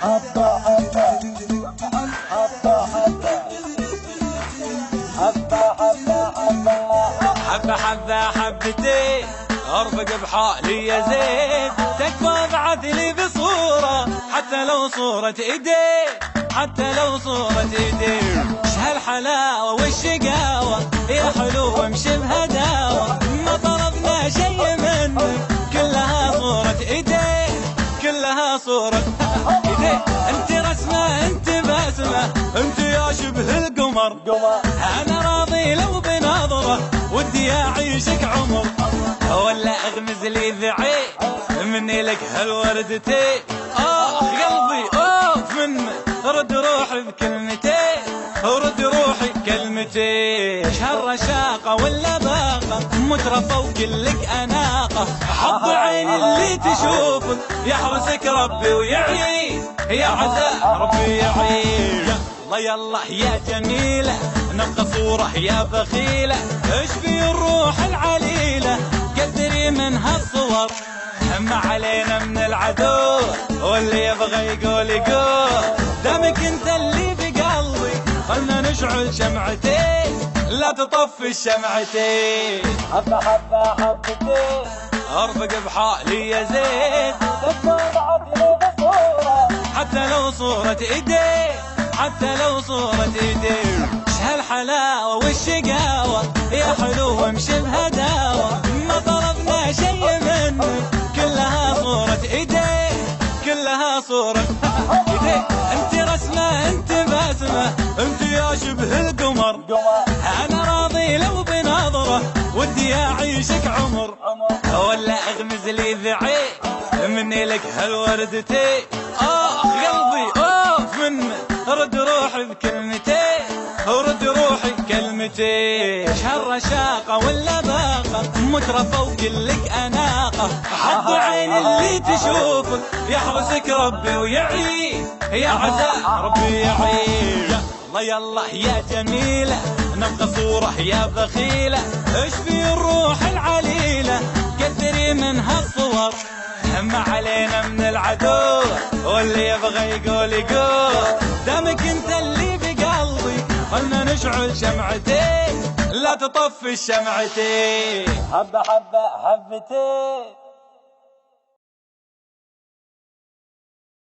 حبة حبة حبة حبة حبة حبتين ارفق بحالي يا زين، تكفى بعث لي بصورة حتى لو صورة ايدين، حتى لو صورة ايدين. ايش هالحلاوة والشقاوة يا حلو امشي بهداوة، ما طلبنا شي منك كلها صورة ايدين، كلها صورة ايدين. انت رسمة انت بسمة انت يا شبه القمر، انا راضي لو بنظرة ودي اعيشك عمر، ولا اغمز لي ذعين مني لك هالوردتين. قلبي اوف منك رد روحي بكلمتين، ورد روحي كلمتين. ايش هالرشاقة ولا باقة مترفة وكلك اناقة، حظ عين اللي تشوفك يحرسك ربي ويعين، يا عسى ربي يعين. يلا يا جميلة نبقى صورة يا بخيلة، ايش في الروح العليلة قدري من هالصور، هم علينا من العدو واللي يبغى يقول يقول، دامك انت اللي بقلبي خلنا نشعل شمعتين لا تطفي الشمعتين. حبة حبة حبتين ارفق بحالي يا زين، حتى لو صورة ايدين، حتى لو صورة ايدين. ايش هالحلاوة والشقاوة يا حلو امشي بهداوة، ما طلبنا شي منك كلها صورة ايدين، كلها صورة ايدين. انت رسمة انت بسمة انت يا شبه القمر، انا راضي لو بنظرة ودي اعيشك عمر، ولا اغمز لي ذعين مني لك هالوردتين. قلبي اوف منك رد روحي بكلمتين، ورد روحي كلمتين. ايش هالرشاقة ولا باقة مترفة وكلك اناقة، حظ عين اللي تشوفك يحرسك ربي ويعين، يا عسى ربي يعين. يلا يا جميلة نبقى صورة يا بخيلة، ايش في الروح العليلة قدري من هالصور، هم علينا من العدو واللي يبغى يقول يقول، دامك انت اللي بقلبي خلنا نشعل شمعتين لا تطفي الشمعتين. حبة حبة حبتين